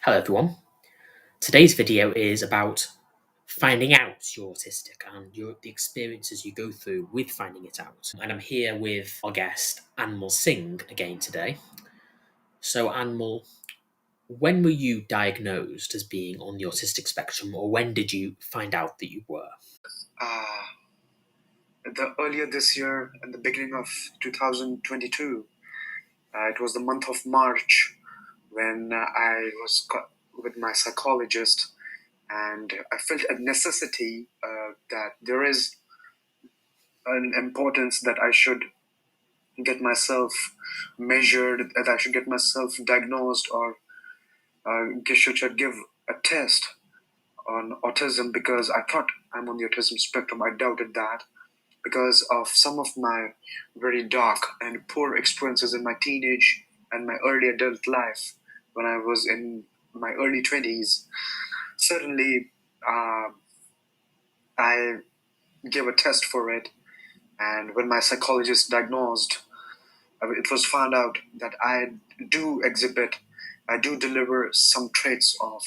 Hello everyone. Today's video is about finding out you're autistic and the experiences you go through with finding it out. And I'm here with our guest Anmol Singh again today. So Anmol, when were you diagnosed as being on the autistic spectrum, or when did you find out that you were? Uh, Earlier this year, in the beginning of 2022, it was the month of March when I was with my psychologist, and I felt a necessity that there is an importance that I should get myself measured, that I should get myself diagnosed, or should give a test on autism because I thought I'm on the autism spectrum. I doubted that because of some of my very dark and poor experiences in my teenage and my early adult life when I was in my early 20s. Certainly, uh, I gave a test for it, and when my psychologist diagnosed, it was found out that I do deliver some traits of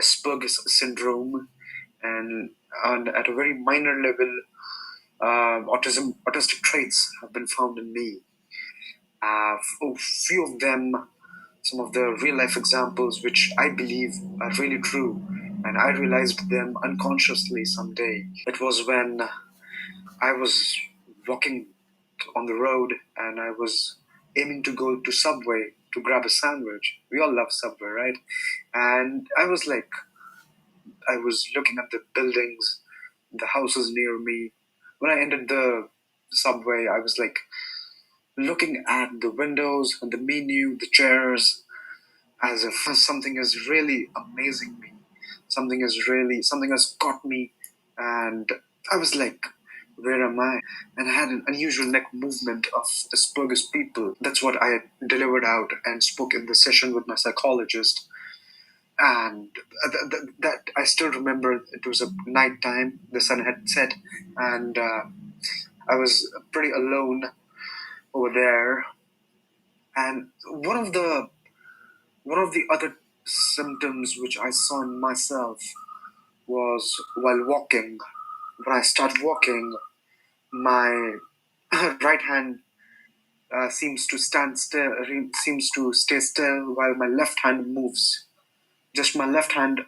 Asperger's syndrome, and at a very minor level, autistic traits have been found in me. A few of them, some of the real life examples, which I believe are really true, and I realized them unconsciously someday. It was when I was walking on the road and I was aiming to go to Subway to grab a sandwich. We all love Subway, right? And I was looking at the buildings, the houses near me. When I entered the Subway, I was like looking at the windows and the menu, the chairs, as if something is really amazing me. Something has caught me, and I was like, where am I? And I had an unusual neck movement of Asperger's people. That's what I delivered out and spoke in the session with my psychologist. And that I still remember. It was a night time. The sun had set, and I was pretty alone over there. And one of the other symptoms which I saw in myself was while walking. When I start walking, my right hand seems to stay still, while my left hand moves. Just my left arm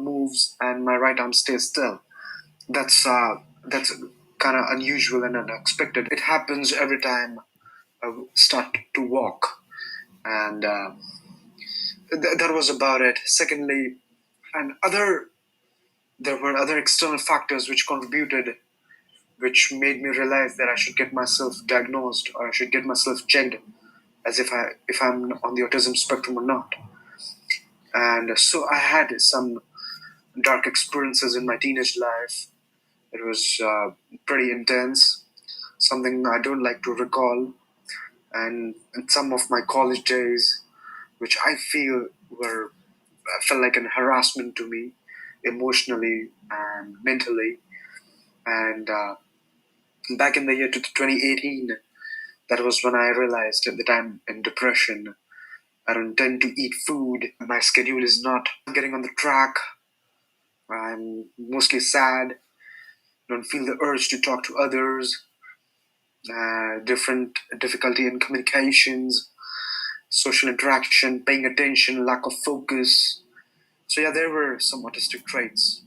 moves, and my right arm stays still. That's kind of unusual and unexpected. It happens every time I start to walk, and that was about it. Secondly, and other there were other external factors which contributed, which made me realize that I should get myself diagnosed or I should get myself checked as if I'm on the autism spectrum or not. And so I had some dark experiences in my teenage life. It was pretty intense, something I don't like to recall. And some of my college days, which I felt like an harassment to me, emotionally and mentally. And back in the year 2018, that was when I realized that I'm in depression. I don't tend to eat food. My schedule is not getting on the track. I'm mostly sad. Don't feel the urge to talk to others. Different difficulty in communications, social interaction, paying attention, lack of focus. So yeah, there were some autistic traits,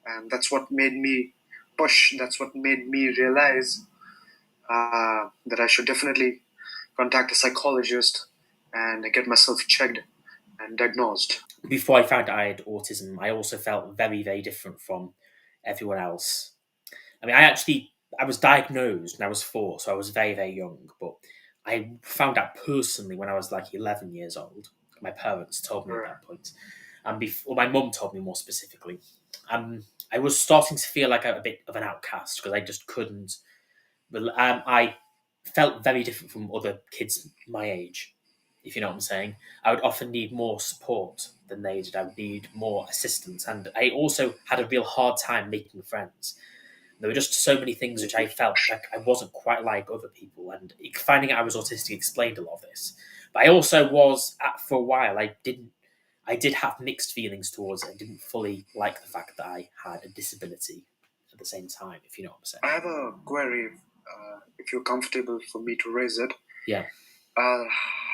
and that's what made me push. That's what made me realize that I should definitely contact a psychologist and get myself checked and diagnosed. Before I found out I had autism, I also felt very, very different from everyone else. I mean, I was diagnosed when I was 4, so I was very, very young. But I found out personally when I was like 11 years old. My parents told me at that point, and before my mum told me more specifically. I was starting to feel like a bit of an outcast because I just couldn't. I felt very different from other kids my age, if you know what I'm saying. I would often need more support than they did. I would need more assistance, and I also had a real hard time making friends. There were just so many things which I felt like I wasn't quite like other people, and finding out I was autistic explained a lot of this. But I also was, for a while, I didn't I did have mixed feelings towards it and didn't fully like the fact that I had a disability at the same time, if you know what I'm saying. I have a query, if you're comfortable for me to raise it. Yeah. Uh,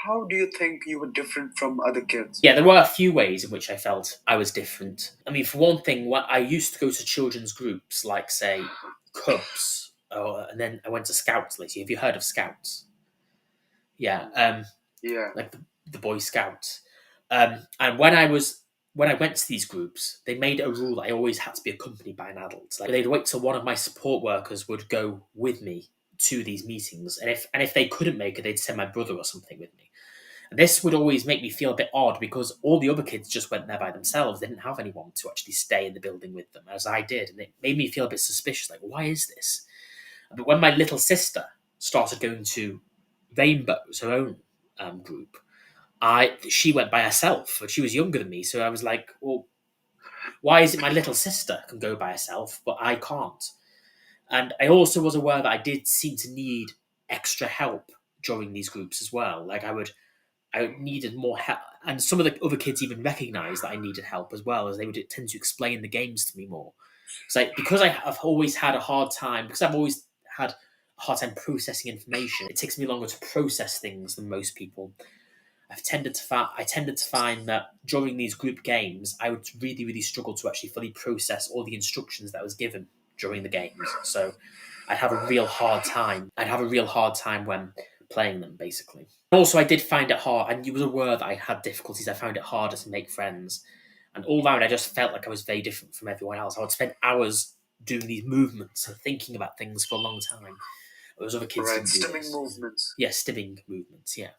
how do you think you were different from other kids? Yeah, there were a few ways in which I felt I was different. I mean, for one thing, I used to go to children's groups, like, say, Cubs, and then I went to Scouts lately. Have you heard of Scouts? Yeah, Yeah, like the Boy Scouts. And when I went to these groups, they made a rule that I always had to be accompanied by an adult. Like they'd wait till one of my support workers would go with me to these meetings, and if they couldn't make it, they'd send my brother or something with me. And this would always make me feel a bit odd because all the other kids just went there by themselves. They didn't have anyone to actually stay in the building with them, as I did, and it made me feel a bit suspicious. Like, why is this? But when my little sister started going to Rainbows, her own group, she went by herself, but she was younger than me. So I was like, well, why is it my little sister can go by herself, but I can't? And I also was aware that I did seem to need extra help during these groups as well. Like I needed more help, and some of the other kids even recognised that I needed help as well, as they would tend to explain the games to me more. Because I've always had a hard time, because I've always had a hard time processing information. It takes me longer to process things than most people. I tended to find that during these group games, I would really, really struggle to actually fully process all the instructions that I was given during the games. So I'd have a real hard time. I'd have a real hard time when playing them, basically. Also, I did find it hard, and you was aware that I had difficulties. I found it harder to make friends, and all round, I just felt like I was very different from everyone else. I would spend hours doing these movements and thinking about things for a long time. Whereas other kids right. didn't do Stimming this. movements. Yeah, stimming movements. Yeah.